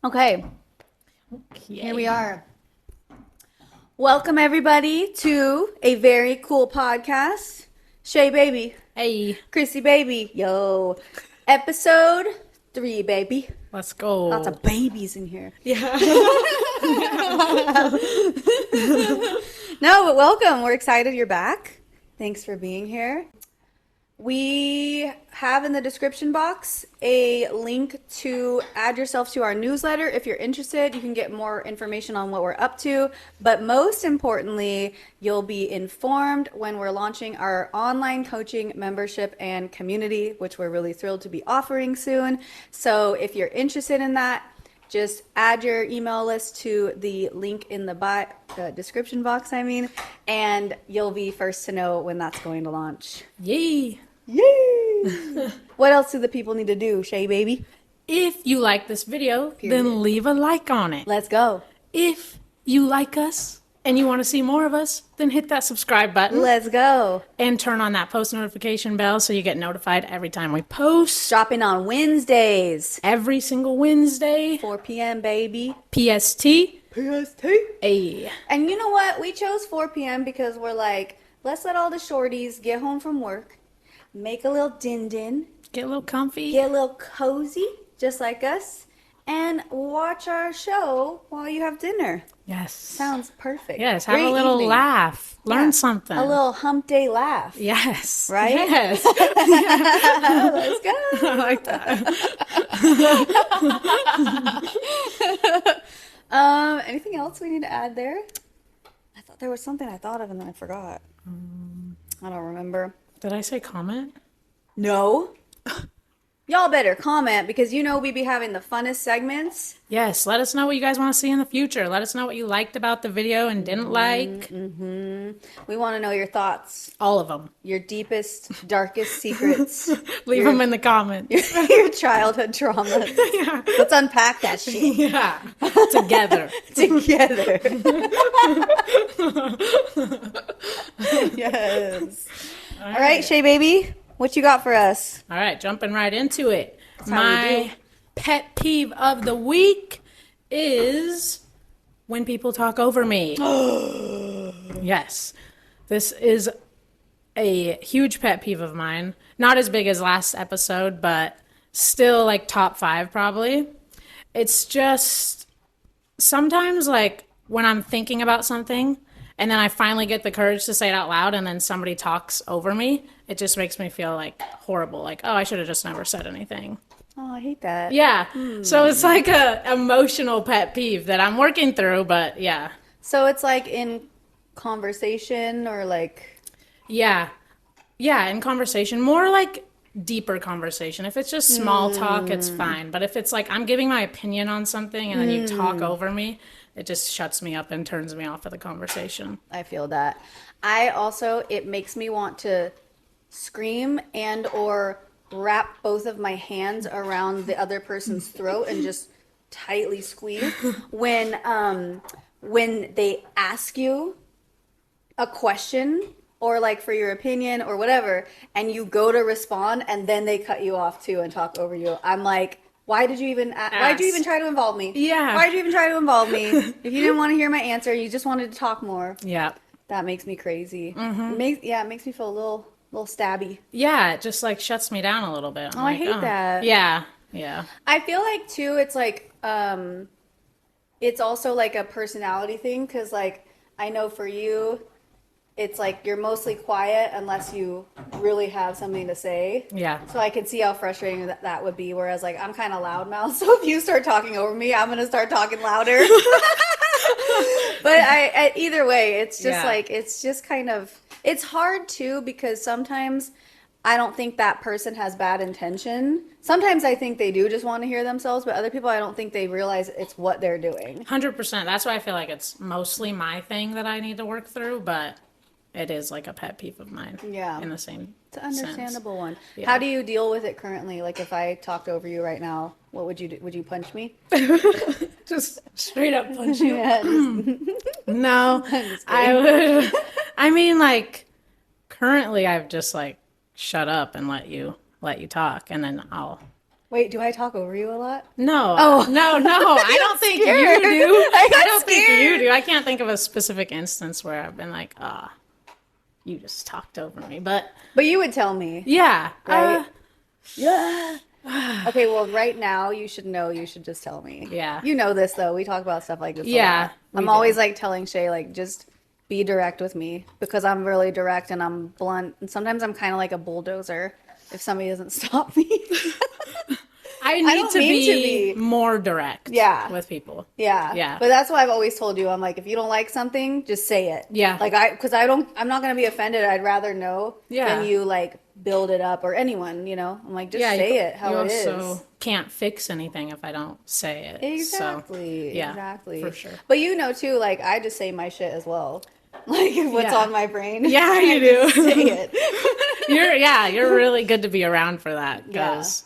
Okay, here we are. Welcome everybody to a very cool podcast. Shae baby. Hey. Chrissy baby. Yo. Episode 3, baby. Let's go. Lots of babies in here. Yeah. No, but welcome. We're excited you're back. Thanks for being here. We have in the description box a link to add yourself to our newsletter. If you're interested, you can get more information on what we're up to. But most importantly, you'll be informed when we're launching our online coaching membership and community, which we're really thrilled to be offering soon. So if you're interested in that, just add your email list to the link in the description box, and you'll be first to know when that's going to launch. Yay. Yay! What else do the people need to do, Shae baby? If you like this video, Period. then leave a like on it. Let's go. If you like us and you want to see more of us, then hit that subscribe button. Let's go. And turn on that post notification bell so you get notified every time we post. Dropping on Wednesdays. Every single Wednesday. 4 p.m., baby. PST. PST. Hey. And you know what? We chose 4 p.m. because we're like, let's let all the shorties get home from work, make a little din-din, Get a little comfy. get a little cozy, just like us, and watch our show while you have dinner. Yes. Sounds perfect. Yes, have Great a little evening. laugh. Learn Yeah. something. A little Humpday laugh. Yes. Right? Yes. Let's go. I like that. Anything else we need to add there? I thought there was something I thought of and then I forgot. I don't remember. Did I say comment? No. Y'all better comment because you know we be having the funnest segments. Yes, let us know what you guys want to see in the future. Let us know what you liked about the video and didn't like. We want to know your thoughts, All of them. your deepest, darkest secrets, Leave them in the comments. your childhood traumas. Yeah. Let's unpack that shit Yeah. Together. together. Yes. All right, Shae baby, what you got for us? All right, jumping right into it. how we My do. pet peeve of the week is when people talk over me. Yes. This is a huge pet peeve of mine. Not as big as last episode, but still like top 5 probably. It's just sometimes like when I'm thinking about something and then I finally get the courage to say it out loud and then somebody talks over me, it just makes me feel like horrible. Like, oh, I should have just never said anything. Oh, I hate that. Yeah. So it's like a emotional pet peeve that I'm working through, but yeah. So it's like in conversation or like... Yeah. Yeah, in conversation, more like deeper conversation. If it's just small talk, it's fine. But if it's like I'm giving my opinion on something and then you talk over me, it just shuts me up and turns me off of the conversation. I feel that. It makes me want to scream and or wrap both of my hands around the other person's throat and just tightly squeeze when they ask you a question or like for your opinion or whatever and you go to respond and then they cut you off too and talk over you. I'm like, why did you even try to involve me? Yeah. Why did you even try to involve me? If you didn't want to hear my answer, you just wanted to talk more. Yeah. That makes me crazy. It makes me feel a little stabby. Yeah, it just like shuts me down a little bit. I'm I hate that. Yeah. Yeah. I feel like too, it's like it's also like a personality thing because like I know for you, it's like you're mostly quiet unless you really have something to say. Yeah. So I can see how frustrating that would be. Whereas like I'm kind of loudmouth, so if you start talking over me, I'm gonna start talking louder. But either way, it's just like it's just kind of it's hard too because sometimes I don't think that person has bad intention. Sometimes I think they do just want to hear themselves, but other people I don't think they realize it's what they're doing. 100%. That's why I feel like it's mostly my thing that I need to work through, but it is like a pet peeve of mine. Yeah. In the same It's an understandable one. Yeah. How do you deal with it currently? Like if I talked over you right now, what would you do? Would you punch me? Just straight up punch you. Yeah, No, I would. I mean, like, currently I've just like shut up and let you talk, and then I'll Wait, do I talk over you a lot? No, Oh. no. I don't think scared. you do. I got I don't think you scared. do. I can't think of a specific instance where I've been like, ah, you just talked over me. But But you would tell me, yeah, right? Yeah. Okay, well, right now you should know you should just tell me. Yeah. You know this though. We talk about stuff like this a Yeah, lot. we I'm always do. like telling Shay like just be direct with me because I'm really direct and I'm blunt and sometimes I'm kind of like a bulldozer if somebody doesn't stop me. I I need don't to mean to be be. more direct Yeah. with people. Yeah. Yeah. But that's why I've always told you. I'm like, if you don't like something, just say it. Yeah. Like because I'm not going to be offended. I'd rather know than Yeah. you like build it up or anyone, you know? I'm like, just Yeah, say it you how it is. also can't fix anything if I don't say it. So, Exactly. yeah, Exactly. for sure. But you know too, like I just say my shit as well. Like what's Yeah. on my brain. Yeah, you I just do. say it. You're really good to be around for that Yeah. because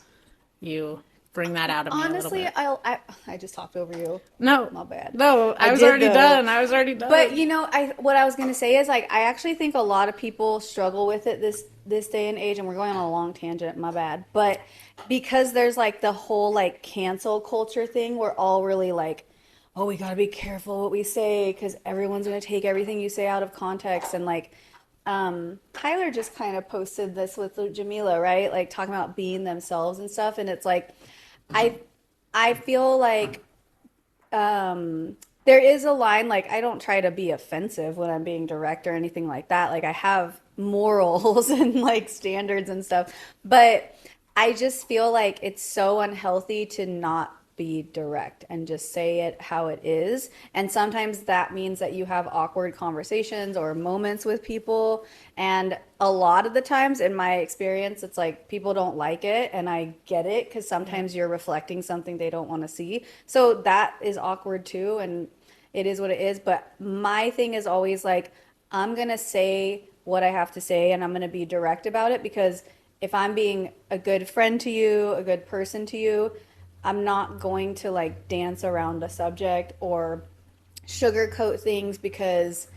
you bring that out of me a little Honestly, bit. I just talked over you. No, My bad. no, I was did already though. done. I was already done. But you know, I what I was gonna say is like I actually think a lot of people struggle with it this day and age, and we're going on a long tangent. My bad. But because there's like the whole like cancel culture thing, we're all really like, oh, we gotta be careful what we say because everyone's gonna take everything you say out of context and like. Tyler just kind of posted this with Jamila, right? Like talking about being themselves and stuff, and it's like, I, I feel like there is a line like I don't try to be offensive when I'm being direct or anything like that. Like I have morals and like standards and stuff, but I just feel like it's so unhealthy to not be direct and just say it how it is. And sometimes that means that you have awkward conversations or moments with people. And a lot of the times, in my experience, it's like people don't like it. And I get it because sometimes you're reflecting something they don't want to see. So that is awkward too. And it is what it is. But my thing is always like, I'm going to say what I have to say and I'm going to be direct about it because if I'm being a good friend to you, a good person to you, I'm not going to like dance around a subject or sugarcoat things because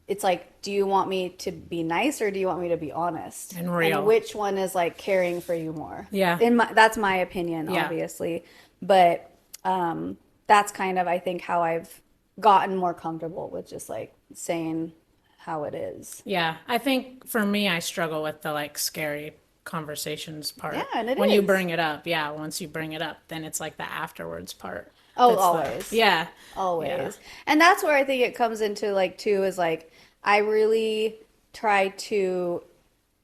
it's like, do you want me to be nice or do you want me to be honest? And real. And which one is like caring for you more? Yeah. That's my opinion, Yeah. obviously. But that's kind of, I think, how I've gotten more comfortable with just like saying how it is. Yeah, I think for me, I struggle with the like scary conversations part. Yeah, and it when you is. bring it up, yeah, once you bring it up, then it's like the afterwards part. Oh, That's the- always. yeah. Always. Yeah. And that's where I think it comes into like too is like I really try to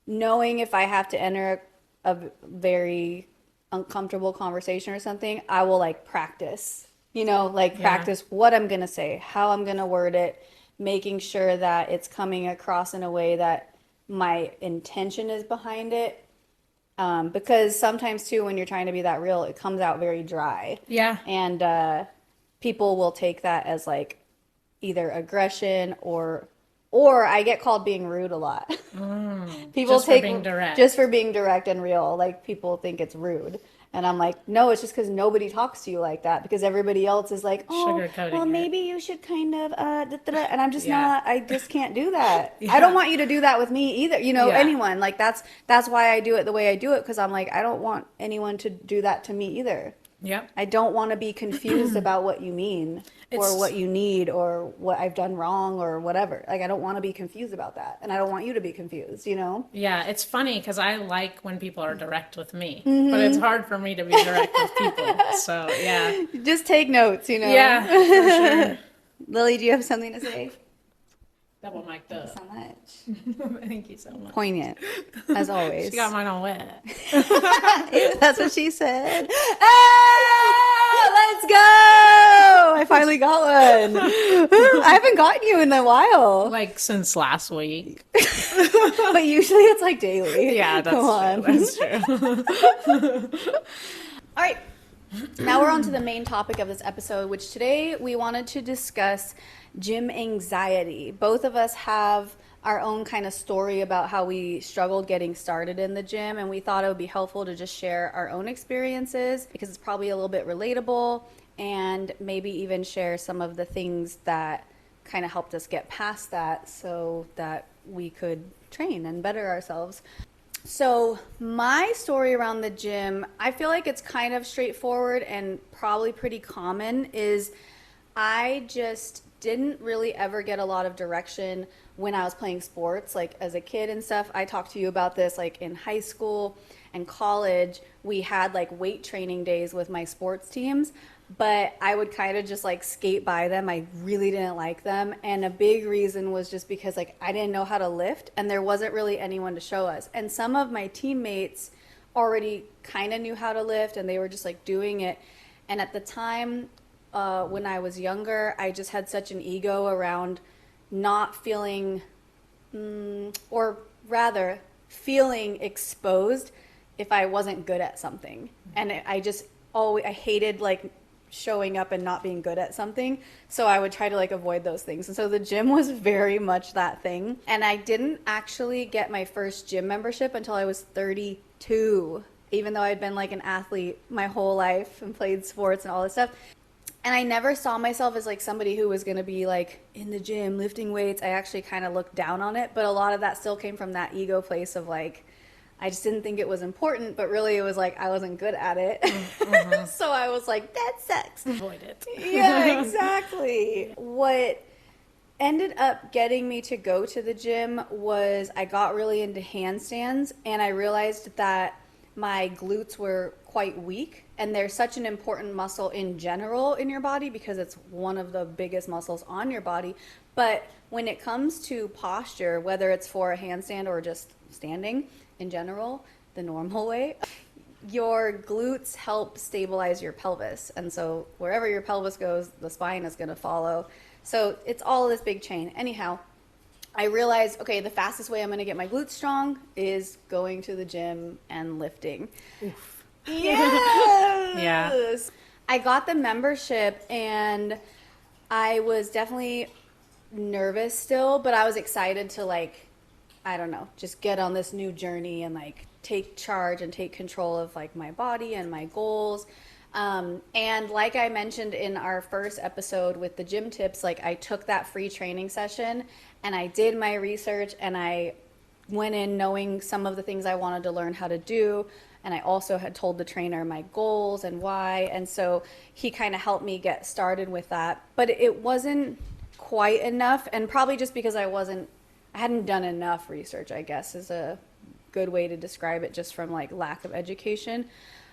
knowing if I have to enter a very uncomfortable conversation or something, I will like practice. You know, like Yeah. practice what I'm going to say, how I'm going to word it, making sure that it's coming across in a way that my intention is behind it. Because sometimes too, when you're trying to be that real, it comes out very dry. Yeah. And people will take that as like either aggression or I get called being rude a lot. People Just for take being direct. just for being direct and real. Like people think it's rude. And I'm like, no, it's just because nobody talks to you like that because everybody else is like, oh, Sugarcoating well, it. maybe you should kind of, and I'm just Yeah. not, I just can't do that. Yeah. I don't want you to do that with me either. You know, Yeah. anyone. Like that's why I do it the way I do it because I'm like, I don't want anyone to do that to me either. Yep. I don't want to be confused about what you mean or It's- what you need or what I've done wrong or whatever. Like, I don't want to be confused about that. And I don't want you to be confused, you know? Yeah, it's funny because I like when people are direct with me, Mm-hmm. but it's hard for me to be direct with people. So, yeah. Just take notes, you know? Yeah, for sure. Lily, do you have something to say? Double mic'd up. So much. Thank you so much. Poignant, as always. She got mine on wet. That's what she said. Ah, let's go! I finally got one. I haven't gotten you in a while. Like since last week. But usually it's like daily. Yeah, that's Come true. on. That's true. All right. Now we're on to the main topic of this episode, which today we wanted to discuss gym anxiety. Both of us have our own kind of story about how we struggled getting started in the gym, and we thought it would be helpful to just share our own experiences because it's probably a little bit relatable and maybe even share some of the things that kind of helped us get past that so that we could train and better ourselves. So my story around the gym, I feel like it's kind of straightforward and probably pretty common, is I just didn't really ever get a lot of direction when I was playing sports, like as a kid and stuff. I talked to you about this, like in high school and college, we had like weight training days with my sports teams, but I would kind of just like skate by them. I really didn't like them. And a big reason was just because like I didn't know how to lift and there wasn't really anyone to show us. And some of my teammates already kind of knew how to lift and they were just like doing it. And at the time, when I was younger, I just had such an ego around not feeling, or rather, feeling exposed if I wasn't good at something. And I just always, I hated like showing up and not being good at something. So I would try to like avoid those things. And so the gym was very much that thing. And I didn't actually get my first gym membership until I was 32, even though I'd been like an athlete my whole life and played sports and all this stuff. And I never saw myself as like somebody who was going to be like in the gym lifting weights. I actually kind of looked down on it, but a lot of that still came from that ego place of like, I just didn't think it was important, but really it was like I wasn't good at it. Mm-hmm. So I was like, that sucks. Avoid it. Yeah, exactly. What ended up getting me to go to the gym was I got really into handstands and I realized that my glutes were quite weak, and they're such an important muscle in general in your body because it's one of the biggest muscles on your body. But when it comes to posture, whether it's for a handstand or just standing in general, the normal way, your glutes help stabilize your pelvis. And so wherever your pelvis goes, the spine is going to follow. So it's all this big chain. Anyhow, I realized, okay, the fastest way I'm going to get my glutes strong is going to the gym and lifting. Oof. Yes! Yeah. I got the membership and I was definitely nervous still, but I was excited to like, I don't know, just get on this new journey and like take charge and take control of like my body and my goals. And like I mentioned in our first episode with the gym tips, like I took that free training session and I did my research and I went in knowing some of the things I wanted to learn how to do. And I also had told the trainer my goals and why. And so he kind of helped me get started with that. But it wasn't quite enough. And probably just because I hadn't done enough research, I guess, is a good way to describe it, just from like lack of education.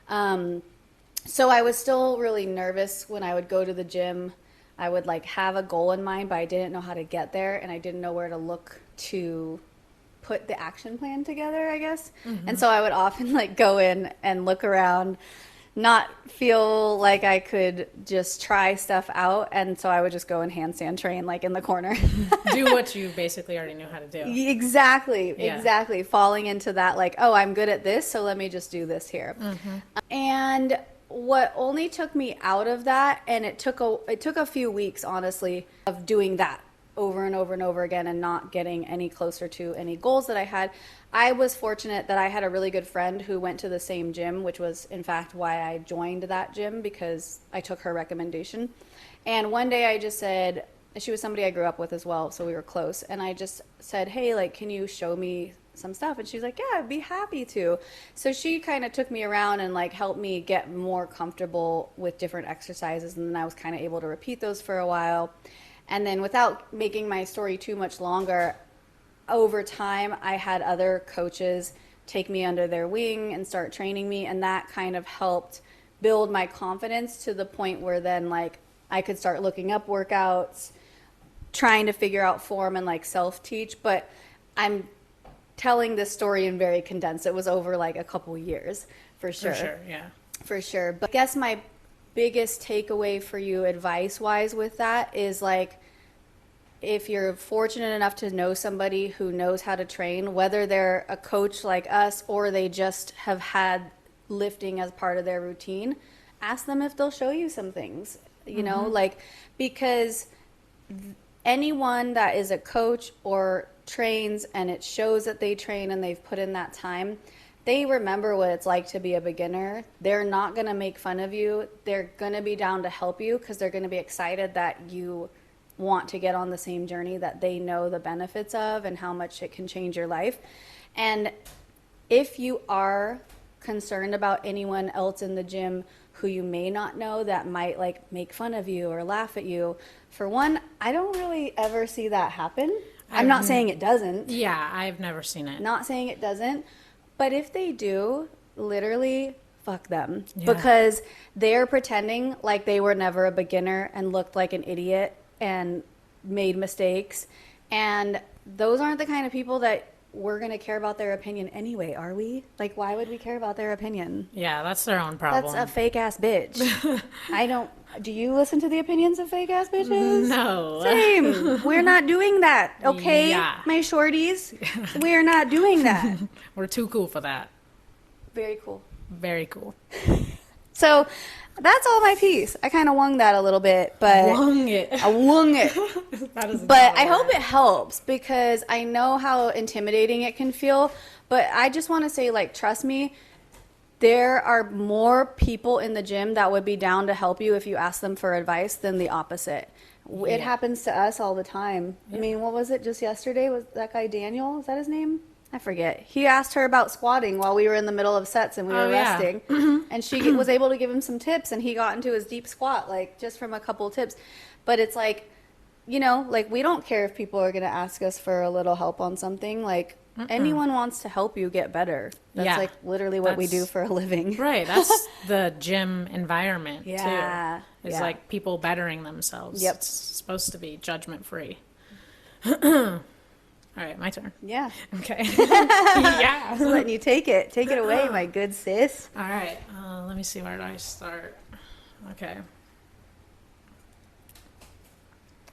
So I was still really nervous when I would go to the gym. I would like have a goal in mind, but I didn't know how to get there and I didn't know where to look to put the action plan together, I guess. Mm-hmm. And so I would often like go in and look around, not feel like I could just try stuff out. And so I would just go and handstand train like in the corner. Do what you basically already knew how to do. Exactly. Yeah. Exactly. Falling into that like, oh, I'm good at this, so let me just do this here. Mm-hmm. And what only took me out of that, and it took a few weeks, honestly, of doing that over and over and over again and not getting any closer to any goals that I had. I was fortunate that I had a really good friend who went to the same gym, which was in fact why I joined that gym, because I took her recommendation. And one day I just said, she was somebody I grew up with as well, so we were close, and I just said, hey, like, can you show me some stuff? And she's like, yeah, I'd be happy to. So she kind of took me around and like helped me get more comfortable with different exercises, and then I was kind of able to repeat those for a while. And then without making my story too much longer, over time, I had other coaches take me under their wing and start training me. And that kind of helped build my confidence to the point where then like I could start looking up workouts, trying to figure out form and like self-teach. But I'm telling this story in very condensed. It was over like a couple years for sure. For sure, yeah. For sure. But I guess my biggest takeaway for you advice-wise with that is like, if you're fortunate enough to know somebody who knows how to train, whether they're a coach like us or they just have had lifting as part of their routine, ask them if they'll show you some things, you know, like, because anyone that is a coach or trains and it shows that they train and they've put in that time, they remember what it's like to be a beginner. They're not going to make fun of you. They're going to be down to help you because they're going to be excited that you want to get on the same journey that they know the benefits of and how much it can change your life. And if you are concerned about anyone else in the gym who you may not know that might like make fun of you or laugh at you, for one, I don't really ever see that happen. I'm not saying it doesn't. Yeah, I've never seen it. Not saying it doesn't. But if they do, literally fuck them. Yeah. Because they're pretending like they were never a beginner and looked like an idiot and made mistakes. And those aren't the kind of people that we're going to care about their opinion anyway, are we? Like, why would we care about their opinion? Yeah, that's their own problem. That's a fake ass bitch. Do you listen to the opinions of fake ass bitches? No. Same. We're not doing that, okay? Yeah. My shorties, we're not doing that. We're too cool for that. Very cool. Very cool. So that's all my piece. I kind of wung that a little bit, but Wung it. I wung it. That is But I hope it helps because I know how intimidating it can feel. But I just want to say, like, trust me, there are more people in the gym that would be down to help you if you ask them for advice than the opposite. It happens to us all the time. I mean, what was it just yesterday? Was that guy Daniel? Is that his name? I forget. He asked her about squatting while we were in the middle of sets and we were resting. And she was able to give him some tips and he got into his deep squat, like, just from a couple tips. But it's like, you know, like, we don't care if people are going to ask us for a little help on something. Like, anyone wants to help you get better. That's like literally what we do for a living. Right. That's the gym environment too. It's like people bettering themselves. Yep. It's supposed to be judgment free. All right, my turn. Yeah. Okay. Yeah. Just letting you take it. Take it away, my good sis. All right. Let me see, where do I start? Okay.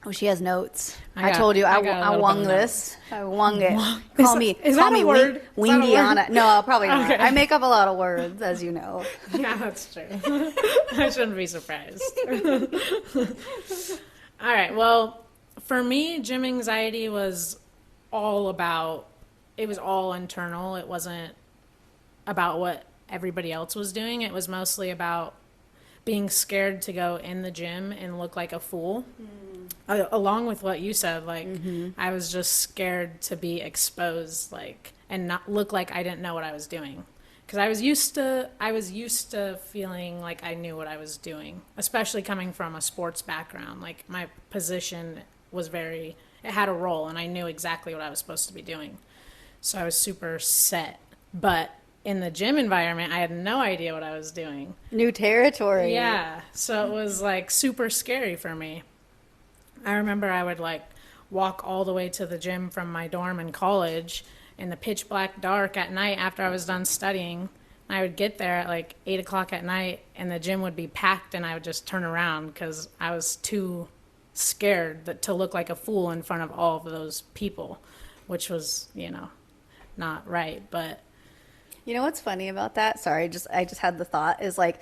Oh, she has notes. I I told you got a I little wung bit of this. I wung it. Is that a word? Is that a Wingiana. word? No, probably not. Okay. I make up a lot of words, as you know. Yeah, that's true. I shouldn't be surprised. All right. Well, for me, gym anxiety was all internal. It wasn't about what everybody else was doing. It was mostly about being scared to go in the gym and look like a fool. Along with what you said, like, I was just scared to be exposed, like, and not look like I didn't know what I was doing. Because I was used to feeling like I knew what I was doing, especially coming from a sports background. Like, my position was it had a role, and I knew exactly what I was supposed to be doing. So I was super set. But in the gym environment, I had no idea what I was doing. New territory. Yeah. So it was, like, super scary for me. I remember I would, like, walk all the way to the gym from my dorm in college in the pitch black dark at night after I was done studying. I would get there at, like, 8 o'clock at night, and the gym would be packed, and I would just turn around because I was too scared to look like a fool in front of all of those people, which was, you know, not right. But you know what's funny about that? Sorry, I just had the thought is, like,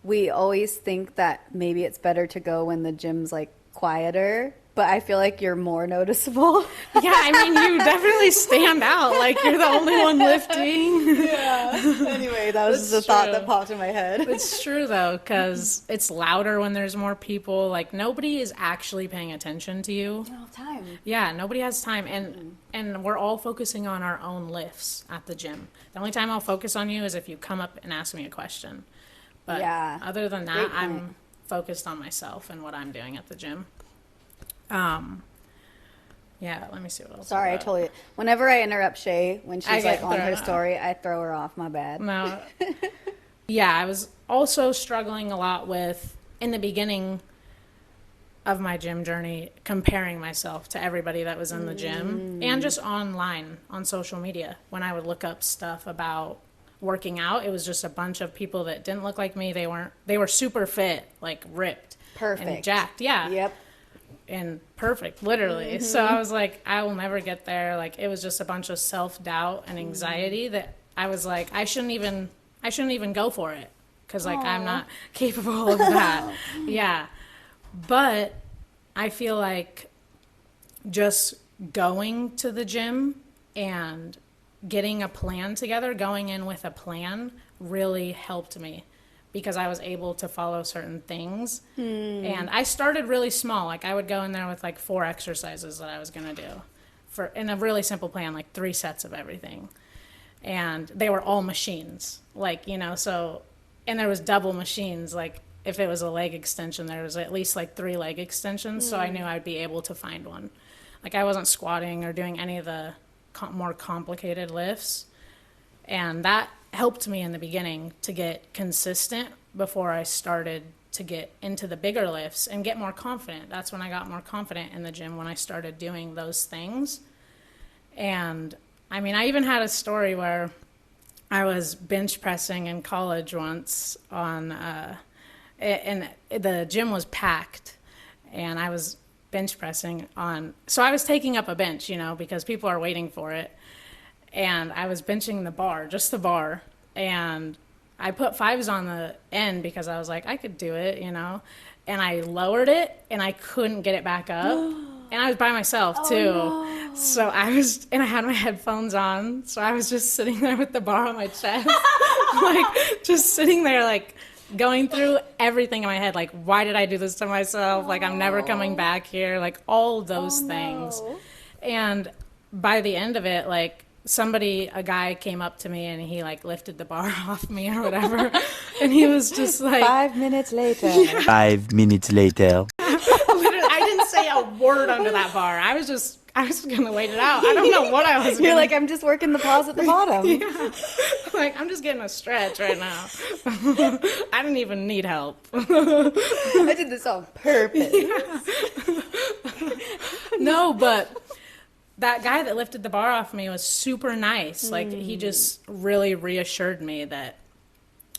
we always think that maybe it's better to go when the gym's, like, quieter, but I feel like you're more noticeable. Yeah, I mean, you definitely stand out. Like, you're the only one lifting. Yeah. Anyway, that was just a thought that popped in my head. It's true, though, because it's louder when there's more people. Like, nobody is actually paying attention to you. No time. Yeah, nobody has time. And we're all focusing on our own lifts at the gym. The only time I'll focus on you is if you come up and ask me a question. But other than that, I'm focused on myself and what I'm doing at the gym. Yeah, let me see what else. Sorry, I told you. Whenever I interrupt Shae when she's like on her throw- story, I throw her off. My bad. No. Yeah, I was also struggling a lot with, in the beginning of my gym journey, comparing myself to everybody that was in the gym and just online on social media. When I would look up stuff about working out, it was just a bunch of people that didn't look like me. They were super fit, like ripped. Perfect. And jacked. Yeah. Yep. And perfect, literally. So I was like, I will never get there. Like, it was just a bunch of self-doubt and anxiety that I was like, I shouldn't even go for it because, like, I'm not capable of that. Yeah. But I feel like just going to the gym and getting a plan together, going in with a plan, really helped me because I was able to follow certain things. And I started really small. Like, I would go in there with, like, 4 exercises that I was going to do in a really simple plan, like 3 sets of everything. and they were all machines, like, so, and there was double machines, like if it was a leg extension, there was at least like 3 leg extensions, so I knew I'd be able to find one. Like I wasn't squatting or doing any of the more complicated lifts, and that helped me in the beginning to get consistent before I started to get into the bigger lifts and get more confident. That's when I got more confident in the gym, when I started doing those things. And I mean, I even had a story where I was bench pressing in college once and the gym was packed, and I was bench pressing so I was taking up a bench, because people are waiting for it. And I was benching the bar, just the bar. And I put 5s on the end because I was like, I could do it, And I lowered it, and I couldn't get it back up. And I was by myself, too. Oh, no. So and I had my headphones on. So I was just sitting there with the bar on my chest. Like, just sitting there, like, going through everything in my head. Like, why did I do this to myself? Like, I'm never coming back here. Like, all those things. No. And by the end of it, like, a guy came up to me and he like lifted the bar off me or whatever. And he was just like 5 minutes later. 5 minutes later. literally, I didn't say a word under that bar. I was gonna wait it out. I don't know what I was You're like, I'm just working the pause at the bottom. Yeah. Like, I'm just getting a stretch right now. I didn't even need help. I did this on purpose. No, but that guy that lifted the bar off me was super nice. Like, he just really reassured me that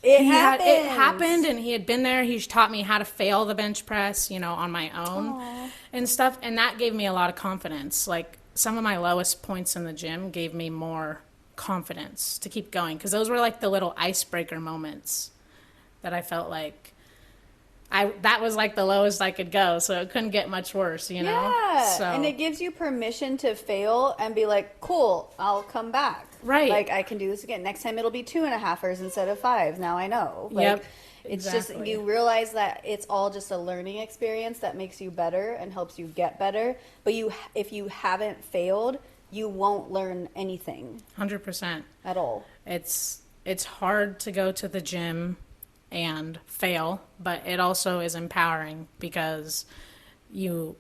It happened, and he had been there. He taught me how to fail the bench press, on my own. Aww. And stuff. And that gave me a lot of confidence. Like, some of my lowest points in the gym gave me more confidence to keep going, because those were like the little icebreaker moments that I felt like that was like the lowest I could go, so it couldn't get much worse, Yeah, So, and it gives you permission to fail and be like, cool, I'll come back. Right. Like, I can do this again. Next time it'll be 2.5ers instead of 5. Now I know. Like, Yep, it's exactly. just, you realize that it's all just a learning experience that makes you better and helps you get better. But if you haven't failed, you won't learn anything 100%. at all. It's hard to go to the gym and fail, but it also is empowering because you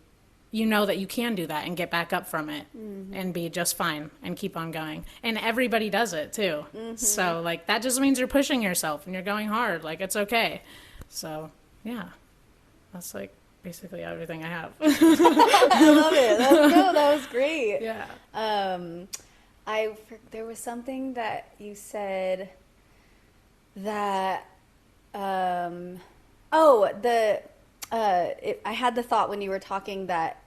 know that you can do that and get back up from it and be just fine and keep on going. And everybody does it too. So like, that just means you're pushing yourself and you're going hard. Like, it's okay. So yeah, that's like basically everything I have. I love it. That was great. Yeah. There was something that you said that I had the thought when you were talking that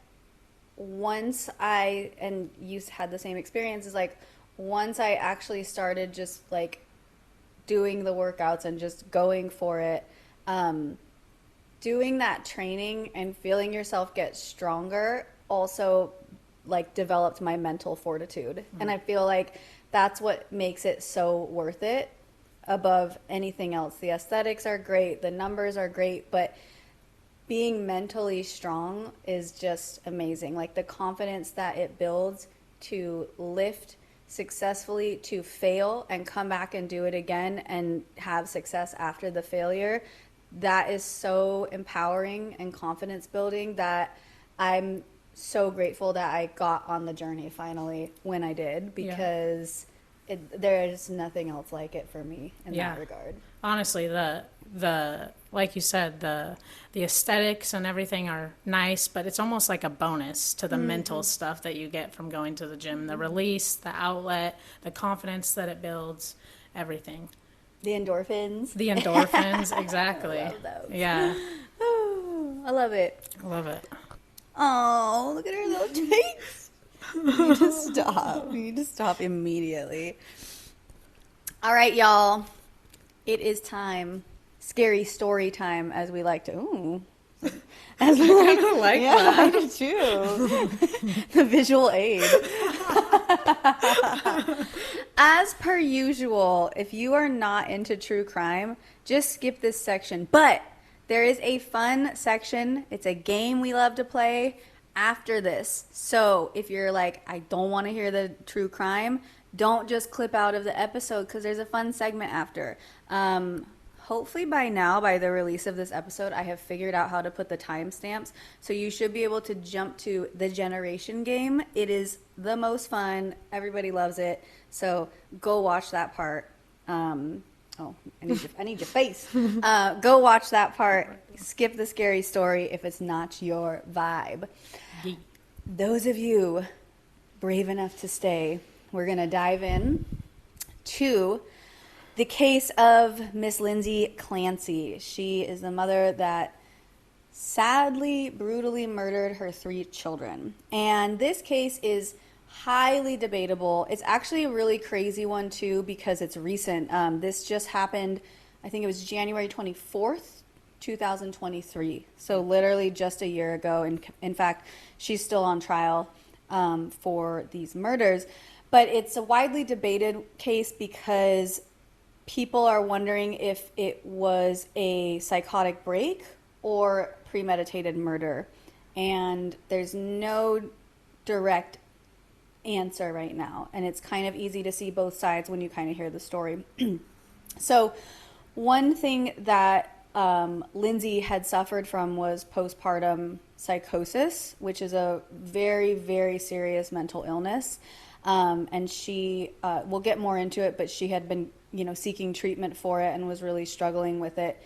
and you had the same experience, is like, once I actually started just like doing the workouts and just going for it, doing that training and feeling yourself get stronger also like developed my mental fortitude. And I feel like that's what makes it so worth it above anything else. The aesthetics are great, the numbers are great, but being mentally strong is just amazing. Like, the confidence that it builds to lift successfully, to fail and come back and do it again and have success after the failure, that is so empowering and confidence building that I'm so grateful that I got on the journey finally when I did, because there is nothing else like it for me in that regard. Honestly, the like you said, the aesthetics and everything are nice, but it's almost like a bonus to the mental stuff that you get from going to the gym. The release, the outlet, the confidence that it builds, everything. The endorphins. Exactly. I love those. Yeah. I love it. I love it. Oh, look at her little cheeks. You need to stop. You need to stop immediately. All right, y'all. It is time. Scary story time, as we like to. Ooh. As we like to. Like Yeah, that. I do too. The visual aid. As per usual, if you are not into true crime, just skip this section. But there is a fun section. It's a game we love to play after this. So if you're like, I don't want to hear the true crime, don't just clip out of the episode because there's a fun segment after. Hopefully by now, by the release of this episode, I have figured out how to put the timestamps. So you should be able to jump to the generation game. It is the most fun. Everybody loves it. So go watch that part. I need your face. Go watch that part. Skip the scary story if it's not your vibe. Those of you brave enough to stay, we're going to dive in to the case of Miss Lindsay Clancy. She is the mother that sadly, brutally murdered her 3 children. And this case is highly debatable. It's actually a really crazy one, too, because it's recent. This just happened, I think it was January 24th, 2023. So literally just a year ago. And in fact, she's still on trial for these murders. But it's a widely debated case because people are wondering if it was a psychotic break or premeditated murder. And there's no direct answer right now. And it's kind of easy to see both sides when you kind of hear the story. So one thing that Lindsay had suffered from was postpartum psychosis, which is a very, very serious mental illness. And she, we'll get more into it, but she had been, seeking treatment for it and was really struggling with it.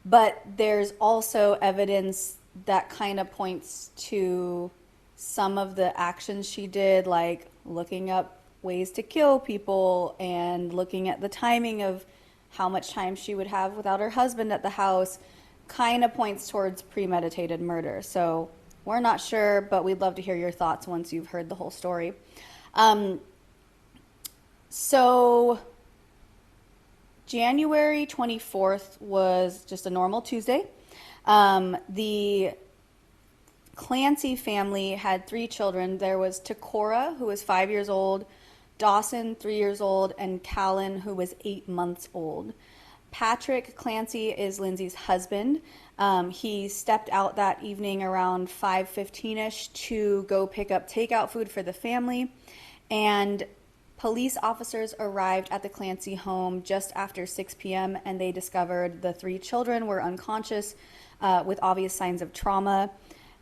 But there's also evidence that kind of points to some of the actions she did, like looking up ways to kill people and looking at the timing of how much time she would have without her husband at the house, kind of points towards premeditated murder. So we're not sure, but we'd love to hear your thoughts once you've heard the whole story. So January 24th was just a normal Tuesday. The Clancy family had 3 children. There was Takora, who was 5 years old, Dawson, 3 years old, and Callan, who was 8 months old. Patrick Clancy is Lindsay's husband. He stepped out that evening around 5:15ish to go pick up takeout food for the family, and police officers arrived at the Clancy home just after 6 p.m. and they discovered the 3 children were unconscious with obvious signs of trauma.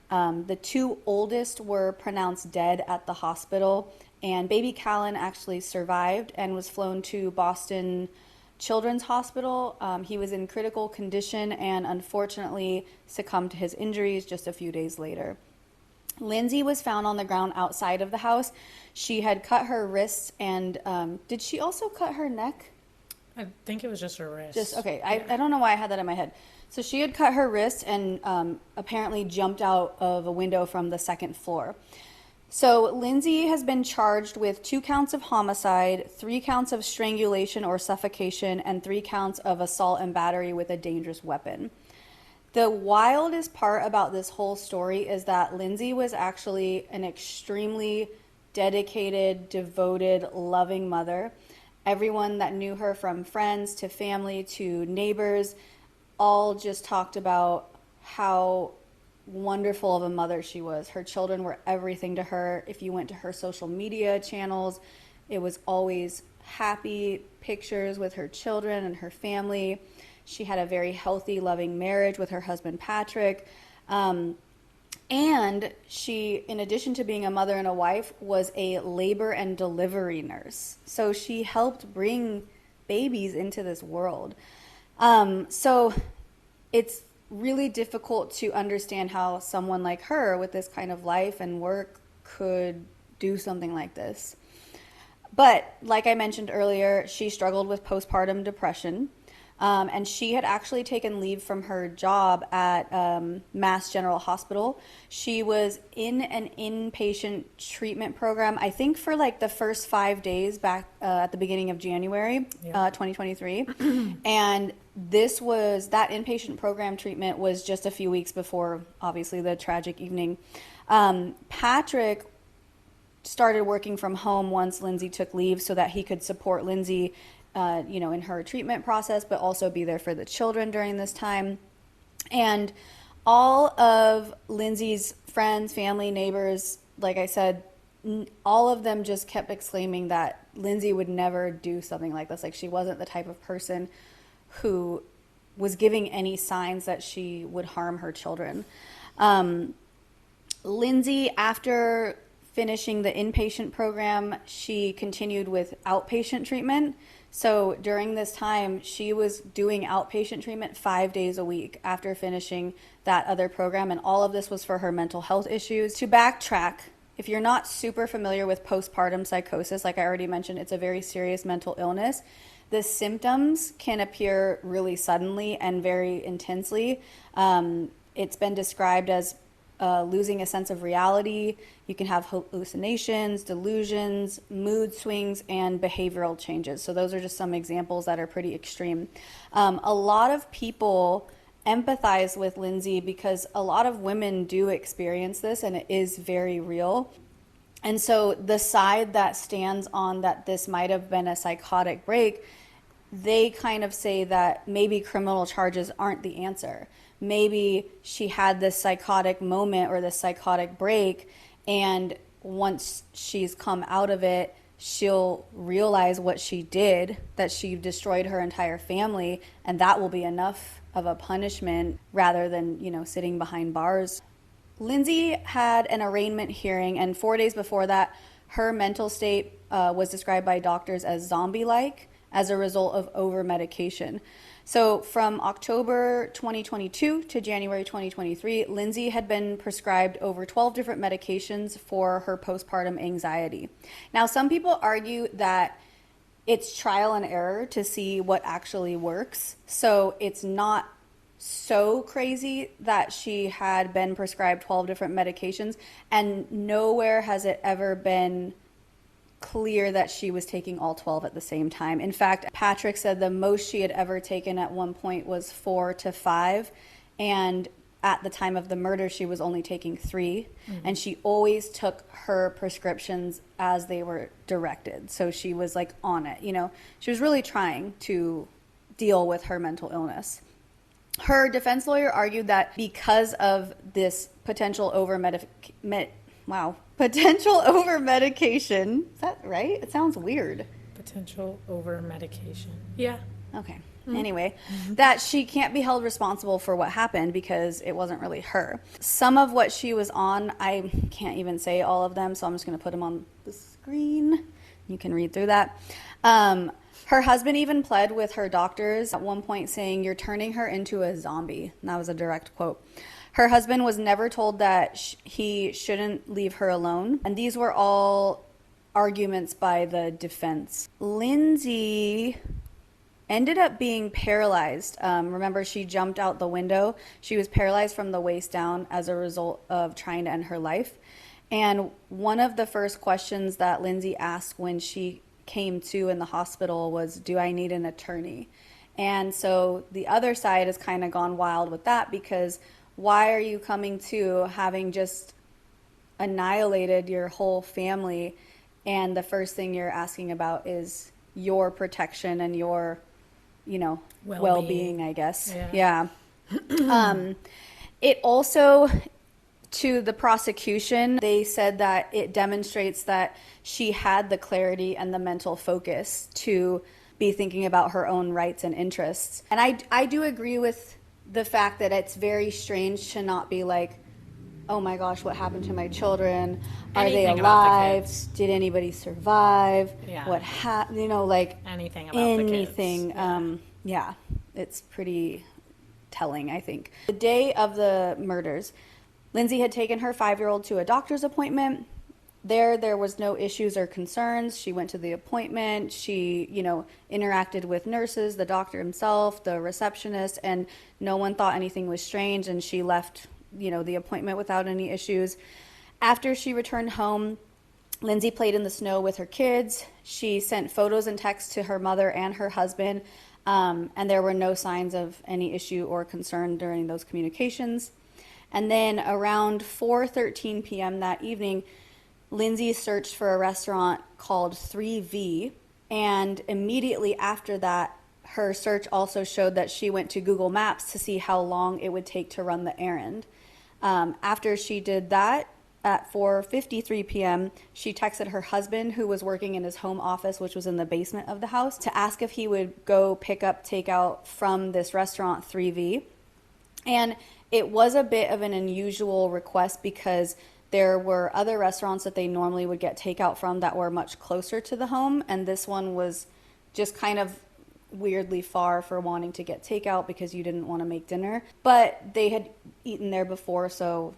The 2 oldest were pronounced dead at the hospital, and baby Callan actually survived and was flown to Boston Children's Hospital. He was in critical condition and unfortunately succumbed to his injuries just a few days later. Lindsay was found on the ground outside of the house. She had cut her wrists and did she also cut her neck? I think it was just her wrist. Just okay. Yeah. I don't know why I had that in my head. So she had cut her wrist and apparently jumped out of a window from the 2nd floor. So Lindsay has been charged with 2 counts of homicide, 3 counts of strangulation or suffocation, and 3 counts of assault and battery with a dangerous weapon. The wildest part about this whole story is that Lindsay was actually an extremely dedicated, devoted, loving mother. Everyone that knew her, from friends to family to neighbors, all just talked about how wonderful of a mother she was. Her children were everything to her. If you went to her social media channels, it was always happy pictures with her children and her family. She had a very healthy, loving marriage with her husband, Patrick. And she, in addition to being a mother and a wife, was a labor and delivery nurse. So she helped bring babies into this world. So it's really difficult to understand how someone like her with this kind of life and work could do something like this. But like I mentioned earlier, she struggled with postpartum depression. And she had actually taken leave from her job at Mass General Hospital. She was in an inpatient treatment program, I think for like the first 5 days back at the beginning of January 2023. And that inpatient program treatment was just a few weeks before, obviously, the tragic evening. Patrick started working from home once Lindsay took leave so that he could support Lindsay in her treatment process, but also be there for the children during this time. And all of Lindsay's friends, family, neighbors, like I said, all of them just kept exclaiming that Lindsay would never do something like this. Like, she wasn't the type of person who was giving any signs that she would harm her children. Lindsay, after finishing the inpatient program, she continued with outpatient treatment. So during this time, she was doing outpatient treatment 5 days a week after finishing that other program. And all of this was for her mental health issues. To backtrack, if you're not super familiar with postpartum psychosis, like I already mentioned, it's a very serious mental illness. The symptoms can appear really suddenly and very intensely. It's been described as losing a sense of reality. You can have hallucinations, delusions, mood swings, and behavioral changes. So those are just some examples that are pretty extreme. A lot of people empathize with Lindsay because a lot of women do experience this, and it is very real. And so the side that stands on that this might have been a psychotic break, they kind of say that maybe criminal charges aren't the answer. Maybe she had this psychotic moment or this psychotic break, and once she's come out of it, she'll realize what she did, that she destroyed her entire family, and that will be enough of a punishment rather than, sitting behind bars. Lindsay had an arraignment hearing, and 4 days before that, her mental state was described by doctors as zombie-like as a result of over-medication. So from October 2022 to January 2023, Lindsay had been prescribed over 12 different medications for her postpartum anxiety. Now, some people argue that it's trial and error to see what actually works. So it's not so crazy that she had been prescribed 12 different medications, and nowhere has it ever been clear that she was taking all 12 at the same time. In fact, Patrick said the most she had ever taken at one point was 4 to 5, and at the time of the murder she was only taking 3. And she always took her prescriptions as they were directed. So she was like on it, she was really trying to deal with her mental illness. Her defense lawyer argued that because of this potential potential over medication. Is that right? It sounds weird. Potential over medication. Yeah. Okay. Anyway, that she can't be held responsible for what happened because it wasn't really her. Some of what she was on, I can't even say all of them, so I'm just going to put them on the screen. You can read through that. Her husband even pled with her doctors at one point, saying, "You're turning her into a zombie." And that was a direct quote. Her husband was never told that he shouldn't leave her alone. And these were all arguments by the defense. Lindsay ended up being paralyzed. Remember, she jumped out the window. She was paralyzed from the waist down as a result of trying to end her life. And one of the first questions that Lindsay asked when she came to in the hospital was, "Do I need an attorney?" And so the other side has kind of gone wild with that, because why are you coming to having just annihilated your whole family, and the first thing you're asking about is your protection and your, well-being, I guess. Yeah. It also, to the prosecution, they said that it demonstrates that she had the clarity and the mental focus to be thinking about her own rights and interests. And I do agree with the fact that it's very strange to not be like, "Oh my gosh, what happened to my children? Are they alive? Did anybody survive? Yeah. What happened?" Anything about the kids. Yeah, it's pretty telling, I think. The day of the murders, Lindsay had taken her 5-year-old to a doctor's appointment. There was no issues or concerns. She went to the appointment. She, interacted with nurses, the doctor himself, the receptionist, and no one thought anything was strange, and she left, the appointment without any issues. After she returned home, Lindsay played in the snow with her kids. She sent photos and texts to her mother and her husband, and there were no signs of any issue or concern during those communications. And then around 4:13 p.m. that evening, Lindsay searched for a restaurant called 3V, and immediately after that, her search also showed that she went to Google Maps to see how long it would take to run the errand. After she did that, at 4:53 p.m., she texted her husband, who was working in his home office, which was in the basement of the house, to ask if he would go pick up takeout from this restaurant 3V. And it was a bit of an unusual request because there were other restaurants that they normally would get takeout from that were much closer to the home, and this one was just kind of weirdly far for wanting to get takeout because you didn't want to make dinner. But they had eaten there before, so,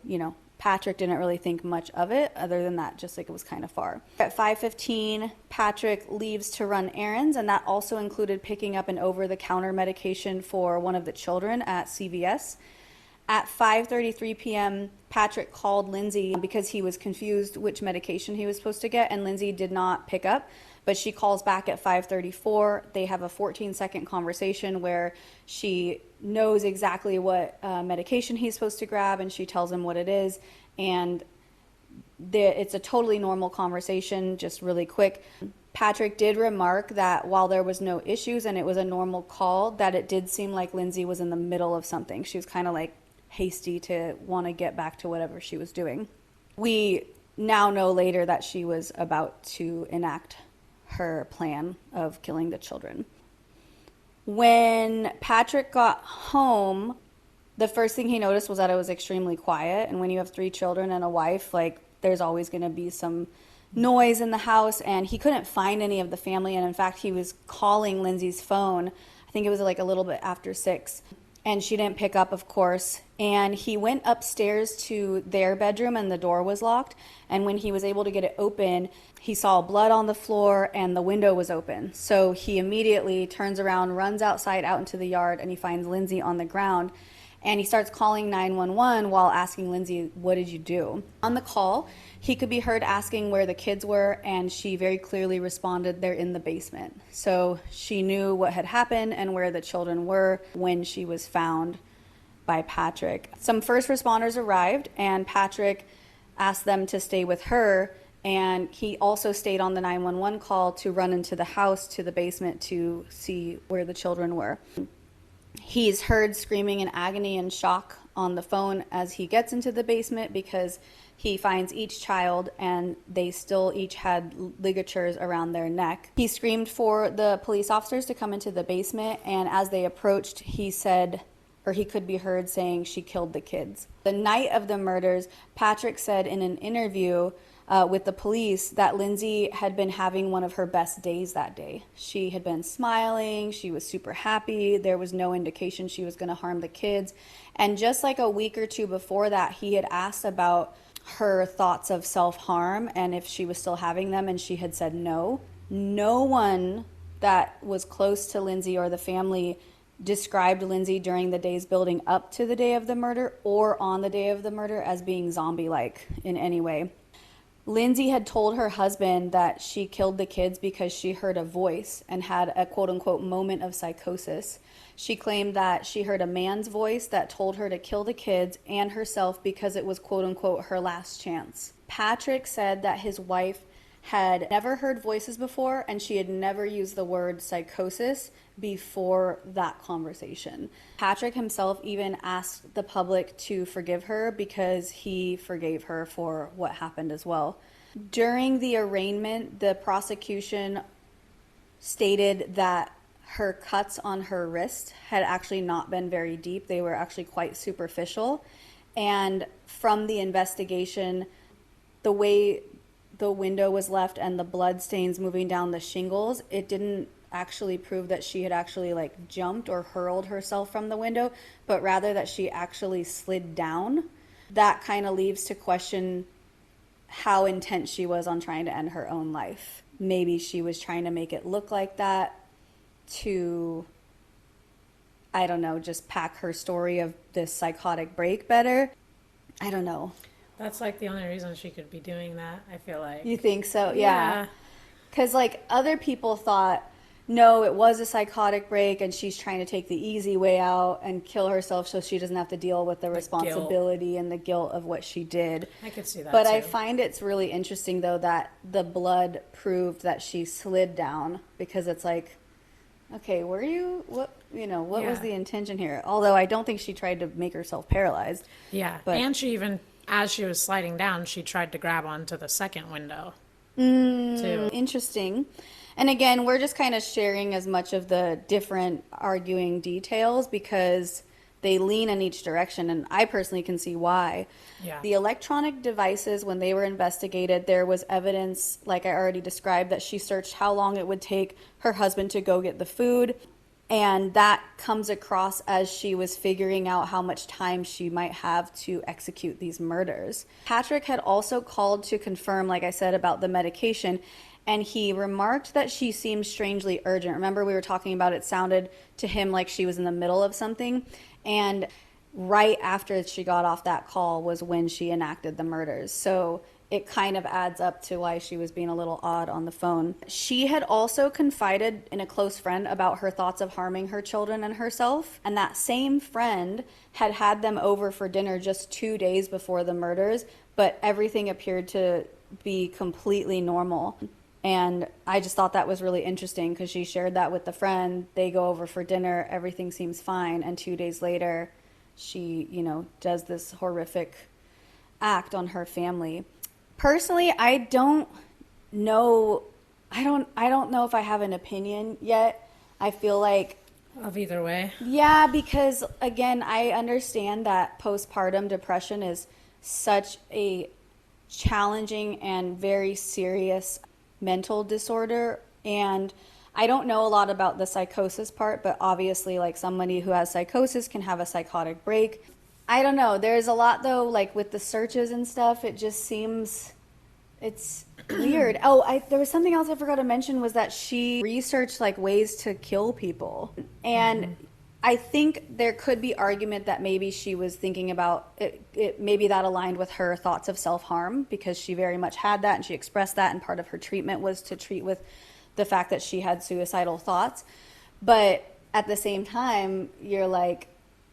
Patrick didn't really think much of it other than that, just like it was kind of far. At 5:15, Patrick leaves to run errands, and that also included picking up an over-the-counter medication for one of the children at CVS. At 5:33 p.m., Patrick called Lindsay because he was confused which medication he was supposed to get, and Lindsay did not pick up. But she calls back at 5:34. They have a 14-second conversation where she knows exactly what medication he's supposed to grab, and she tells him what it is. And it's a totally normal conversation, just really quick. Patrick did remark that while there was no issues and it was a normal call, that it did seem like Lindsay was in the middle of something. She was kind of like hasty to want to get back to whatever she was doing. We now know later that she was about to enact her plan of killing the children. When Patrick got home, the first thing he noticed was that it was extremely quiet. And when you have 3 children and a wife, like, there's always going to be some noise in the house. And he couldn't find any of the family. And in fact, he was calling Lindsay's phone. I think it was like a little bit after 6. And she didn't pick up, of course. And he went upstairs to their bedroom and the door was locked. And when he was able to get it open, he saw blood on the floor and the window was open. So he immediately turns around, runs outside out into the yard, and he finds Lindsay on the ground. And he starts calling 911 while asking Lindsay, "What did you do?" On the call, he could be heard asking where the kids were, and she very clearly responded, "They're in the basement." So she knew what had happened and where the children were when she was found by Patrick. Some first responders arrived, and Patrick asked them to stay with her, and he also stayed on the 911 call to run into the house to the basement to see where the children were. He's heard screaming in agony and shock on the phone as he gets into the basement because he finds each child and they still each had ligatures around their neck. He screamed for the police officers to come into the basement, and as they approached, he said, or he could be heard saying, "She killed the kids." The night of the murders, Patrick said in an interview with the police that Lindsay had been having one of her best days that day. She had been smiling, she was super happy, there was no indication she was going to harm the kids. And just like a week or two before that, he had asked about her thoughts of self-harm and if she was still having them, and she had said no. No one that was close to Lindsay or the family described Lindsay during the days building up to the day of the murder or on the day of the murder as being zombie-like in any way. Lindsay had told her husband that she killed the kids because she heard a voice and had a quote-unquote moment of psychosis. She claimed that she heard a man's voice that told her to kill the kids and herself because it was quote-unquote her last chance. Patrick said that his wife had never heard voices before and she had never used the word psychosis before that conversation. Patrick himself even asked the public to forgive her because he forgave her for what happened as well. During the arraignment, the prosecution stated that her cuts on her wrist had actually not been very deep. They were actually quite superficial. And from the investigation, the way the window was left and the blood stains moving down the shingles, it didn't actually prove that she had actually like jumped or hurled herself from the window, but rather that she actually slid down. That kind of leaves to question how intent she was on trying to end her own life. Maybe she was trying to make it look like that to, I don't know, just pack her story of this psychotic break better. I don't know. That's like the only reason she could be doing that, I feel like. You think so? Yeah. Because like other people thought, no, it was a psychotic break and she's trying to take the easy way out and kill herself so she doesn't have to deal with the responsibility guilt. And the guilt of what she did. I could see that But too. I find it's really interesting though that the blood proved that she slid down, because it's like, okay, what was the intention here? Although I don't think she tried to make herself paralyzed. Yeah, but and she even as she was sliding down, she tried to grab onto the second window too. Interesting. And again, we're just kind of sharing as much of the different arguing details because they lean in each direction, and I personally can see why. Yeah. The electronic devices, when they were investigated, there was evidence, like I already described, that she searched how long it would take her husband to go get the food. And that comes across as she was figuring out how much time she might have to execute these murders. Patrick had also called to confirm, like I said, about the medication, and he remarked that she seemed strangely urgent. Remember, we were talking about it sounded to him like she was in the middle of something. And right after she got off that call was when she enacted the murders. So it kind of adds up to why she was being a little odd on the phone. She had also confided in a close friend about her thoughts of harming her children and herself. And that same friend had had them over for dinner just 2 days before the murders, but everything appeared to be completely normal. And I just thought that was really interesting because she shared that with the friend. They go over for dinner, everything seems fine. And 2 days later, she, does this horrific act on her family. Personally, I don't know. I don't know if I have an opinion yet. I feel like, Of either way. yeah, because again, I understand that postpartum depression is such a challenging and very serious mental disorder, and I don't know a lot about the psychosis part, but obviously like somebody who has psychosis can have a psychotic break. I don't know, there's a lot though, like with the searches and stuff, it just seems it's weird. There was something else I forgot to mention, was that she researched like ways to kill people, and I think there could be argument that maybe she was thinking about it, maybe that aligned with her thoughts of self-harm, because she very much had that and she expressed that, and part of her treatment was to treat with the fact that she had suicidal thoughts. But at the same time, you're like,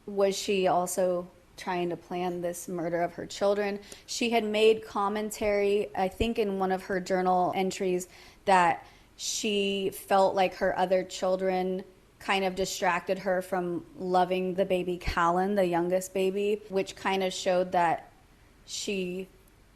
was she also trying to plan this murder of her children? She had made commentary, I think in one of her journal entries, that she felt like her other children kind of distracted her from loving the baby Callan, the youngest baby, which kind of showed that she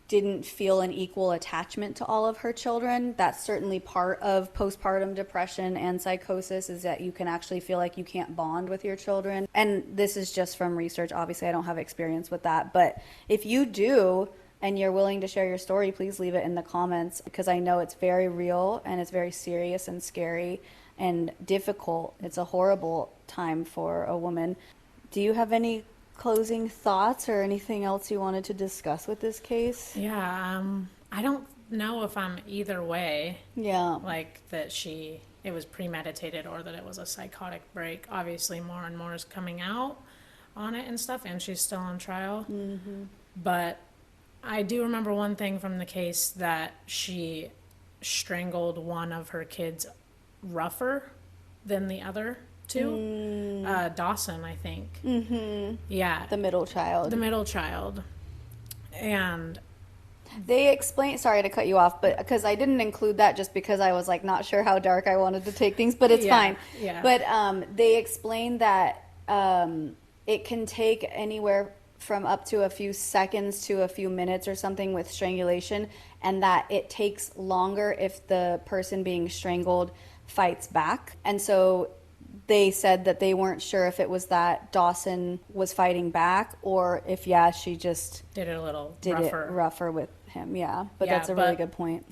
didn't feel an equal attachment to all of her children. That's certainly part of postpartum depression and psychosis, is that you can actually feel like you can't bond with your children. And this is just from research. Obviously, I don't have experience with that. But if you do and you're willing to share your story, please leave it in the comments, because I know it's very real and it's very serious and scary and difficult. It's a horrible time for a woman. Do you have any closing thoughts or anything else you wanted to discuss with this case? Yeah, I don't know if I'm either way. Yeah. Like that it was premeditated or that it was a psychotic break. Obviously, more and more is coming out on it and stuff, and she's still on trial. Mm-hmm. But I do remember one thing from the case, that she strangled one of her kids rougher than the other two. Dawson, I think. Mm-hmm. Yeah. The middle child. And they explain, sorry to cut you off, but because I didn't include that just because I was like not sure how dark I wanted to take things, but it's fine. Yeah. But they explain that it can take anywhere from up to a few seconds to a few minutes or something with strangulation, and that it takes longer if the person being strangled fights back. And so they said that they weren't sure if it was that Dawson was fighting back, or if, she just did it a little rougher with him. But that's a really good point.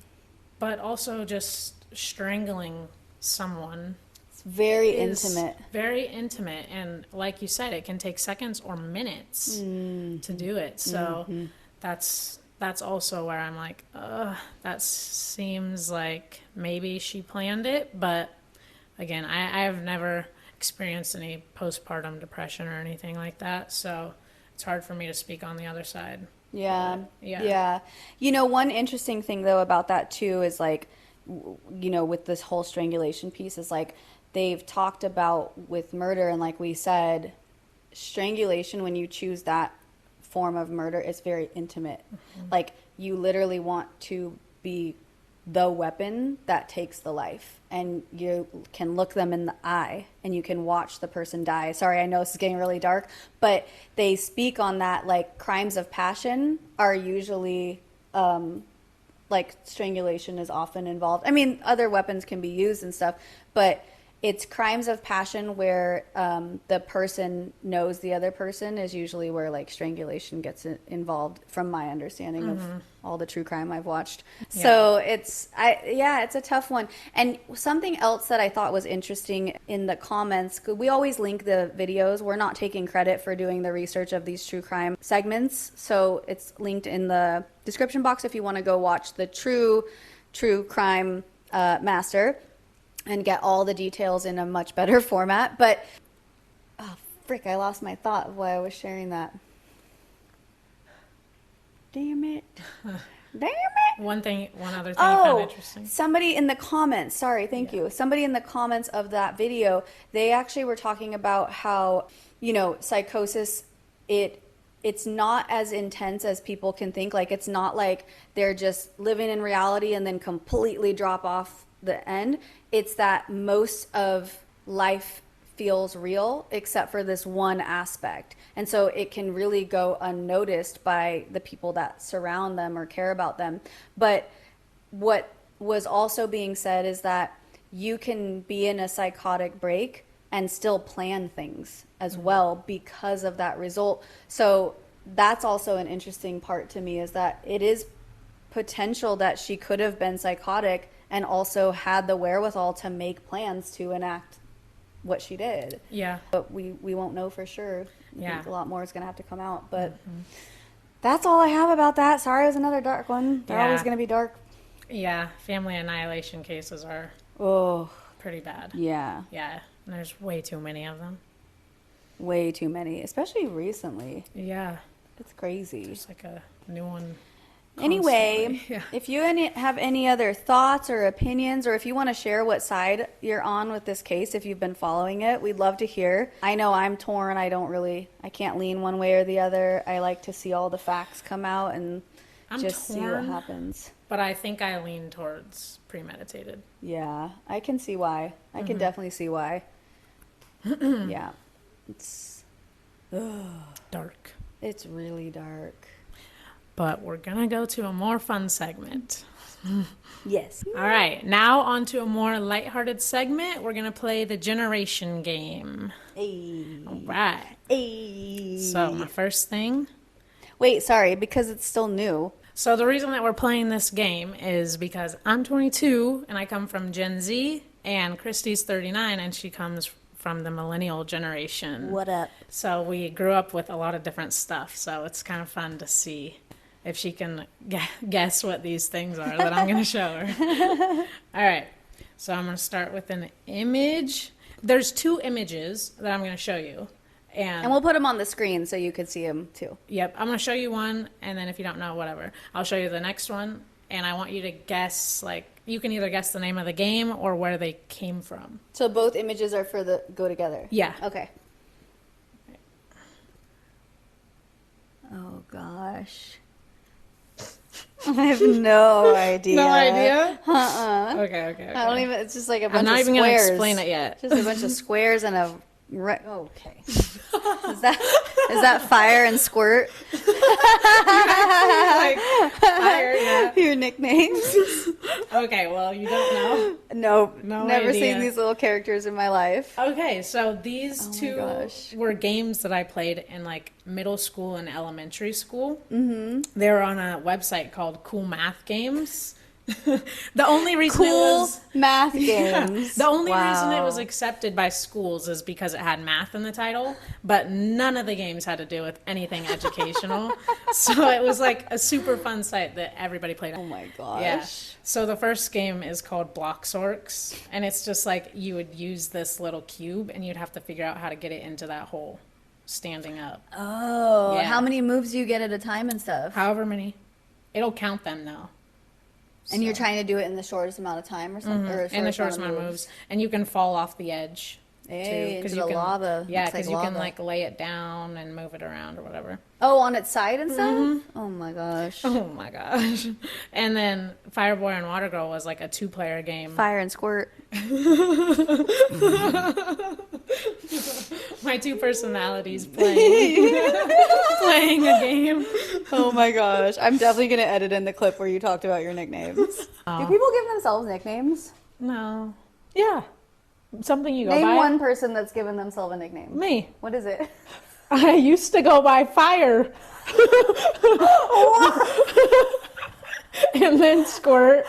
But also just strangling someone, it's very intimate. Very intimate, and like you said, it can take seconds or minutes to do it. So that's also where I'm like, that seems like maybe she planned it. But again, I have never experienced any postpartum depression or anything like that, so it's hard for me to speak on the other side. Yeah. But, yeah. One interesting thing though about that too is like, with this whole strangulation piece, is like they've talked about with murder, and like we said, strangulation, when you choose that form of murder, is very intimate. Mm-hmm. Like you literally want to be the weapon that takes the life. And you can look them in the eye and you can watch the person die. Sorry, I know this is getting really dark, but they speak on that, like crimes of passion are usually like strangulation is often involved. I mean, other weapons can be used and stuff, but it's crimes of passion where the person knows the other person is usually where like strangulation gets involved, from my understanding of all the true crime I've watched. Yeah. So it's a tough one. And something else that I thought was interesting in the comments, 'cause we always link the videos. We're not taking credit for doing the research of these true crime segments, so it's linked in the description box if you want to go watch the true crime master and get all the details in a much better format. But, oh, frick, I lost my thought of why I was sharing that. Damn it. Damn it. One other thing I found interesting. Somebody in the comments, sorry, thank you. Somebody in the comments of that video, they actually were talking about how, psychosis, it's not as intense as people can think. Like, it's not like they're just living in reality and then completely drop off the end. It's that most of life feels real except for this one aspect, and so it can really go unnoticed by the people that surround them or care about them. But what was also being said is that you can be in a psychotic break and still plan things as well because of that result. So that's also an interesting part to me, is that it is potential that she could have been psychotic and also had the wherewithal to make plans to enact what she did. Yeah. But we won't know for sure. I think a lot more is going to have to come out. But that's all I have about that. Sorry, it was another dark one. They're always going to be dark. Yeah, family annihilation cases are pretty bad. Yeah. Yeah, and there's way too many of them. Way too many, especially recently. Yeah. It's crazy. There's like a new one. Anyway, yeah. If you have any other thoughts or opinions, or if you want to share what side you're on with this case, if you've been following it, we'd love to hear. I know I'm torn. I can't lean one way or the other. I like to see all the facts come out and see what happens. But I think I lean towards premeditated. Yeah, I can see why. I can definitely see why. Yeah. It's dark. It's really dark. But we're going to go to a more fun segment. Yes. All right. Now on to a more lighthearted segment. We're going to play the generation game. Hey. All right. Hey. So my first thing. Wait, sorry, because it's still new. So the reason that we're playing this game is because I'm 22 and I come from Gen Z, and Christy's 39 and she comes from the millennial generation. What up? So we grew up with a lot of different stuff. So it's kind of fun to see if she can guess what these things are that I'm going to show her. All right. So I'm going to start with an image. There's two images that I'm going to show you. And we'll put them on the screen so you can see them too. Yep. I'm going to show you one, and then if you don't know, whatever. I'll show you the next one, and I want you to guess, you can either guess the name of the game or where they came from. So both images are for the go together? Yeah. Okay. Oh, gosh. I have no idea. No idea? Okay. I don't even, it's just like a bunch of squares. I'm not even going to explain it yet. Just a bunch of squares and a, okay. Is that fire and squirt? Fire, yeah. Your nicknames? Okay, well, you don't know? Nope. No Never idea. seen these little characters in my life. Okay, so these two gosh. were games that I played in middle school and elementary school. Mm-hmm. They were on a website called Cool Math Games. The only reason math games. The only reason it was accepted by schools is because it had math in the title, but none of the games had to do with anything educational. So it was a super fun site that everybody played. Oh my gosh. Yeah. So the first game is called Blocksorks, and it's just you would use this little cube and you'd have to figure out how to get it into that hole standing up. Oh, Yeah. How many moves do you get at a time and stuff? However many. It'll count them though. And you're trying to do it in the shortest amount of time or something? Or In the shortest amount of moves. And you can fall off the edge Hey, into you the can, lava. Yeah, Looks like because you can lava. like lay it down and move it around or whatever. Oh, on its side and stuff? Oh my gosh. Oh my gosh. And then Fireboy and Water Girl was like a 2-player game. Fire and squirt. My 2 personalities playing a game. Oh my gosh. I'm definitely going to edit in the clip where you talked about your nicknames. Do people give themselves nicknames? No. Yeah. Something you go Name by. one person that's given themselves a nickname. Me. What is it? I used to go by Fire. And then Squirt.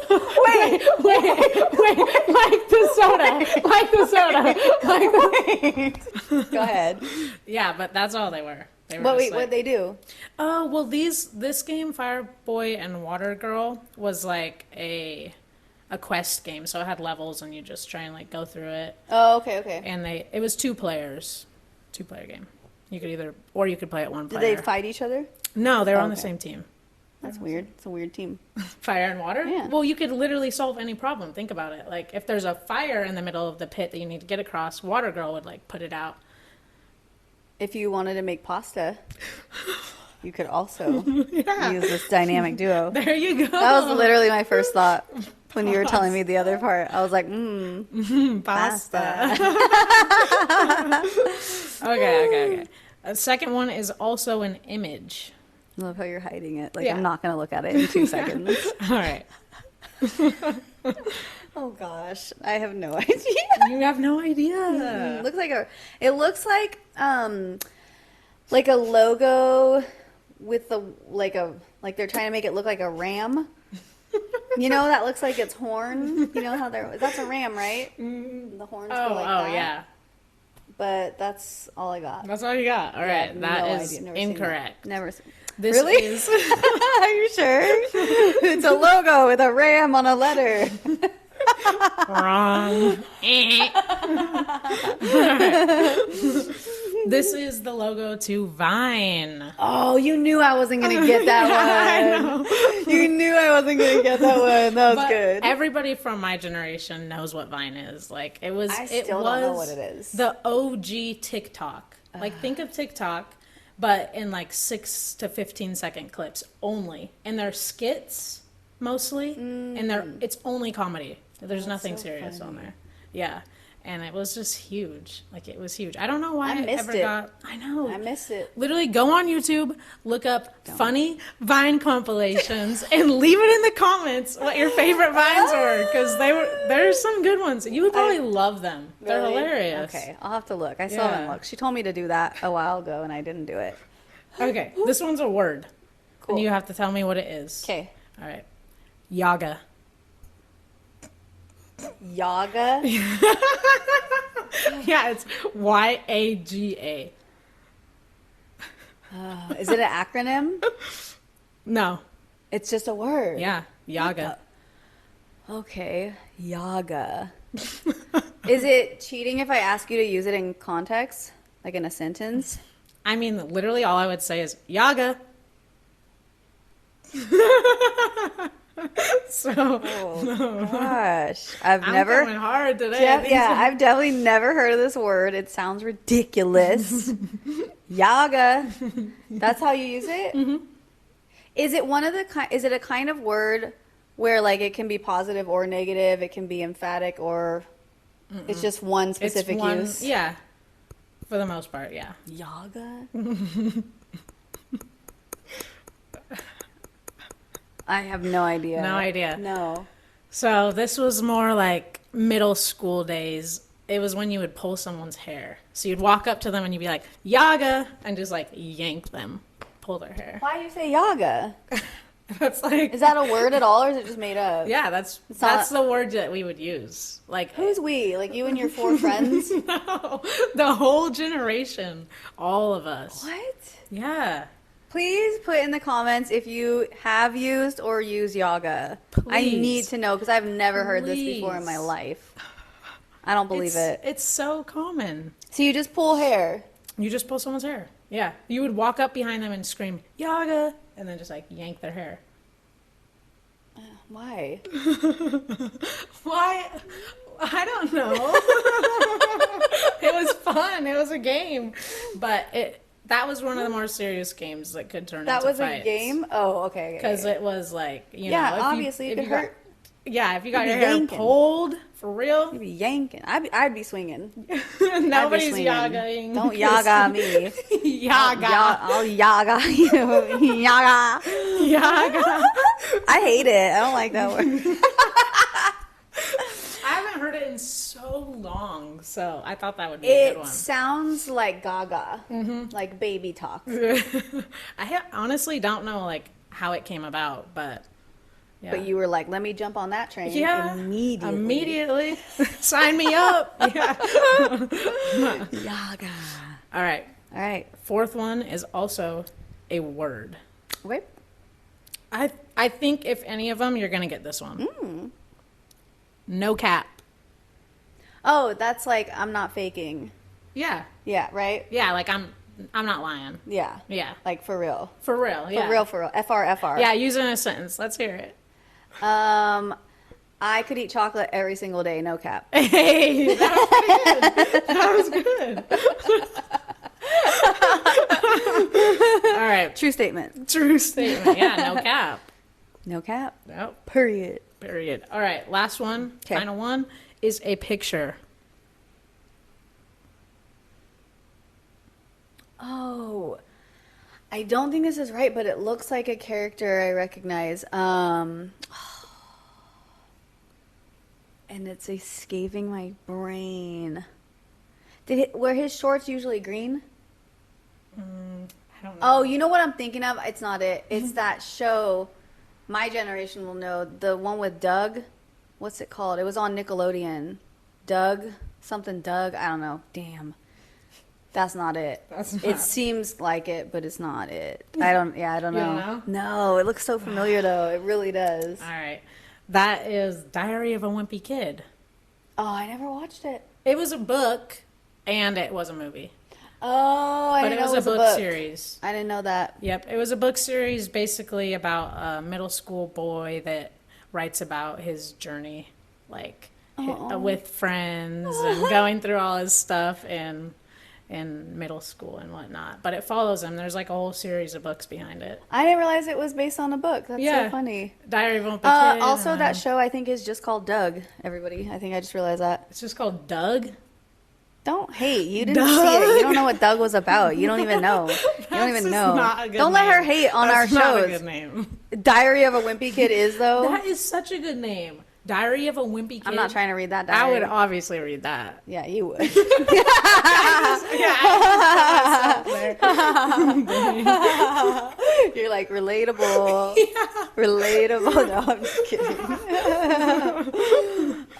Wait. Like the soda. Go ahead. Yeah, but that's all they were. They were But just wait, like, what they do? oh, well, this game, Fireboy and Water Girl, was like a quest game. So it had levels and you just try and like go through it. Oh, okay. And it was 2 players. 2-player game. You could you could play it 1 Did player. they fight each other? No, they were on the Okay. same team. That's weird. It's a weird team. Fire and water? Yeah. Well, you could literally solve any problem. Think about it. Like, if there's a fire in the middle of the pit that you need to get across, Water Girl would, like, put it out. If you wanted to make pasta, you could also use this dynamic duo. There you go. That was literally my first thought when you were telling me the other part. I was like, Pasta. Okay. A second one is also an image. I love how you're hiding it. Like, Yeah. I'm not going to look at it in 2 seconds. All right. Oh, gosh. I have no idea. You have no idea. It looks like a logo with like they're trying to make it look like a ram. You know, that looks like its horn. You know how that's a ram, right? The horns go like that. Yeah. But that's all I got. That's all you got. All right. That is Never seen incorrect. that. Never seen. This Really? is Are you sure? It's a logo with a ram on a letter. wrong. This is the logo to Vine. Oh, you knew I wasn't going to get that one. You knew I wasn't going to get that one. That was But good. everybody from my generation knows what Vine is. Like it was. I still don't know what it is. The OG TikTok. Like think of TikTok, but in like 6 to 15-second clips only, and they're skits mostly, and it's only comedy. There's nothing so serious funny. on there. Yeah. And it was just huge. Like it was huge. I don't know why I it missed ever it. got. I know. I missed it. Literally go on YouTube, look up funny Vine compilations, and leave it in the comments what your favorite Vines were, because there's some good ones. You would probably love them. They're Really? hilarious. Okay, I'll have to look. I still haven't Yeah. looked. She told me to do that a while ago, and I didn't do it. Okay, this one's a word. Cool. And you have to tell me what it is. Okay. All right. Yaga. Yaga? Yeah, it's YAGA. Is it an acronym? No. It's just a word. Yeah, Yaga. Okay, Yaga. Is it cheating if I ask you to use it in context? Like in a sentence? I mean, literally all I would say is Yaga. So Oh, gosh. I've I'm never. coming hard today. Yeah, I've definitely never heard of this word. It sounds ridiculous. Yaga. That's how you use it? Mm-hmm. Is it is it a kind of word where like it can be positive or negative, it can be emphatic, or it's just one It's specific one, use? yeah. For the most part, yeah. Yaga? I have no idea. No idea. No. So this was more like middle school days. It was when you would pull someone's hair. So you'd walk up to them and you'd be like, Yaga, and just like yank them, pull their hair. Why do you say yaga? That's like, Is that a word at all, or is it just made up? yeah, that's not- the word that we would use. Like, Who's we? Like you and your 4 friends? no, the whole generation, all of us. What? Yeah. Please put in the comments if you have used or use yaga. I Please. need to know because I've never heard this before in my Please. life. I don't believe it. It's so common. So you just pull hair. You just pull someone's hair. Yeah. You would walk up behind them and scream, Yaga, and then just like yank their hair. Why? Why? I don't know. It was fun. It was a game, but that was one of the more serious games that could turn That into was fights. a game? Oh, okay. Because it was like, Yeah, if obviously it could hurt. Yeah, if you got You'd your be hair yanking. pulled, for real. You'd be yanking. I'd be swinging. Nobody's swinging. yagaing. Don't yaga me. Yaga. I'll yaga you. Yaga. Yaga. I hate it. I don't like that word. I haven't heard it in so long, so I thought that would be a good It one. sounds like gaga. Like baby talk. Honestly don't know like how it came about, but yeah. But you were like, let me jump on that train immediately. Immediately. Sign me up. Yeah. Yaga. All right. All right. Fourth one is also a word. Wait. I think if any of them, you're going to get this one. No cap. Oh, that's like, I'm not faking. Yeah. Yeah, right? Yeah, like I'm not lying. Yeah. Yeah. Like for real. For real. Yeah. For real. FR. Yeah, use it in a sentence. Let's hear it. I could eat chocolate every single day, no cap. Hey, that was pretty good. That was good. All right. True statement. True statement. Yeah, no cap. No cap. Nope. Period. Period. All right. Last one. 'Kay. Final one is a picture. Oh, I don't think this is right, but it looks like a character I recognize. And it's escaping my brain. Were his shorts usually green? I don't know. Oh, you know what I'm thinking of? It's not it. It's that show. My generation will know the one with Doug. What's it called? It was on Nickelodeon. Doug, something Doug. I don't know. Damn. That's not it. That's not. It seems like it, but it's not it. I don't know. You don't know? No, it looks so familiar though. It really does. All right. That is Diary of a Wimpy Kid. Oh, I never watched it. It was a book and it was a movie. Oh, I But didn't it know was it a was book book series. I didn't know that. Yep. It was a book series basically about a middle school boy that writes about his journey, like with friends and going through all his stuff in middle school and whatnot. But it follows him. There's like a whole series of books behind it. I didn't realize it was based on a book. That's so funny. Diary of a Wimpy Kid. Also, and that show I think is just called Doug. Everybody, I think I just realized that. It's just called Doug. Don't hate. You didn't see it. You don't know what Doug was about. You don't even know. You don't even That's know. not a good Don't let her name. hate on That's our not a shows. good name. Diary of a Wimpy Kid is though. That is such a good name. Diary of a Wimpy Kid. I'm not trying to read that I diary. would obviously read that. Yeah, you would. You're like relatable. Relatable. No, I'm just kidding.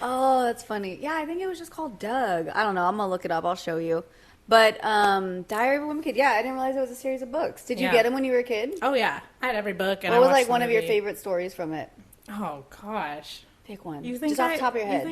Oh, that's funny. Yeah, I think it was just called Doug. I don't know. I'm gonna look it up. I'll show you. But Diary of a Wimpy Kid. Yeah, I didn't realize it was a series of books. Did you Yeah. get them when you were a kid? Oh yeah, I had every book. And What I was watched like the one of your movie. favorite stories from it? Oh gosh, Pick one. you think just off the top of your head?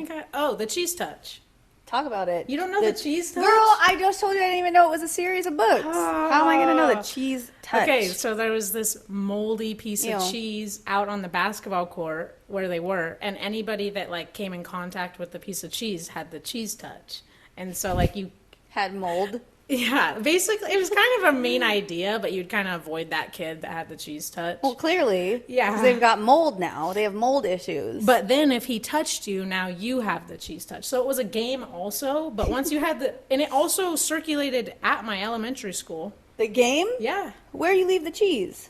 The Cheese Touch. Talk about it. You don't know the Cheese Touch? Girl, I just told you I didn't even know it was a series of books. How am I gonna know the Cheese Touch? Okay, so there was this moldy piece Ew. of cheese out on the basketball court where they were, and anybody that like came in contact with the piece of cheese had the cheese touch. And so like you Had mold. yeah, basically it was kind of a mean idea, but you'd kind of avoid that kid that had the cheese touch. Well, clearly. Yeah. 'Cause they've got mold now. They have mold issues. But then if he touched you, now you have the cheese touch. So it was a game also, but once you had and it also circulated at my elementary school. The game? Yeah. Where you leave the cheese?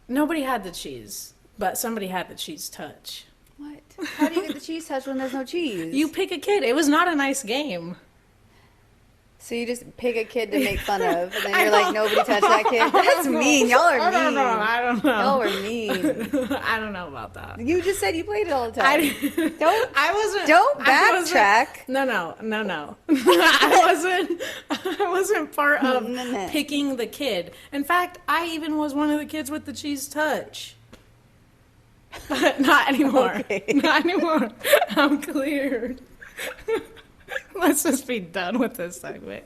Nobody had the cheese, but somebody had the cheese touch. What? How do you get the cheese touch when there's no cheese? You pick a kid. It was not a nice game. So you just pick a kid to make fun of, and then I you're like, don't- nobody touch that kid? That's mean. Y'all are I don't mean. know. I don't know. Y'all are mean. I don't know about that. You just said you played it all the time. Don't I wasn't. don't I wasn't- backtrack. No. I wasn't part of picking the kid. In fact, I even was one of the kids with the cheese touch. But not anymore. Okay. Not anymore. I'm cleared. Let's just be done with this segment.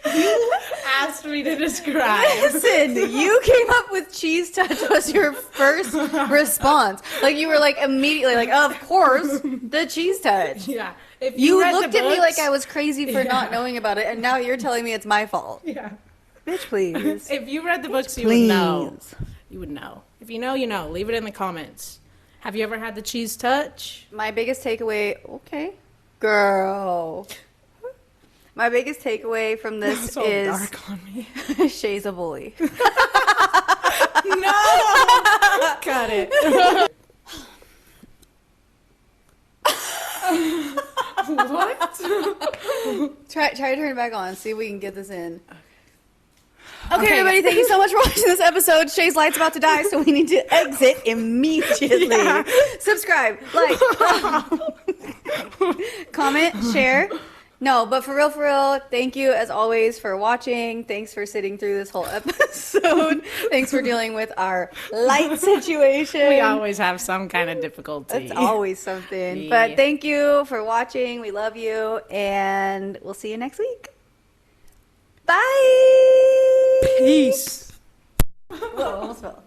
You asked me free to describe. Listen, you came up with cheese touch was your first response. Like you were like immediately like, of course, the cheese touch. Yeah. If You read the looked at me books- like I was crazy for not knowing about it, and now you're telling me it's my fault. Yeah. Bitch, please. If you read the books, you Please. would know. You would know. If you know, you know. Leave it in the comments. Have you ever had the cheese touch? My biggest takeaway, okay, girl. My biggest takeaway from this So is dark on me. Shae's a bully. No! Cut it. What? Try to turn it back on. See if we can get this in. Okay, everybody, thank you so much for watching this episode. Shay's light's about to die, so we need to exit immediately. Yeah. Subscribe, like, comment, share. No, but for real, thank you as always for watching. Thanks for sitting through this whole episode. Thanks for dealing with our light situation. We always have some kind of difficulty. It's always something. Yeah. But thank you for watching. We love you, and we'll see you next week. Bye. Peace. Whoa, almost fell.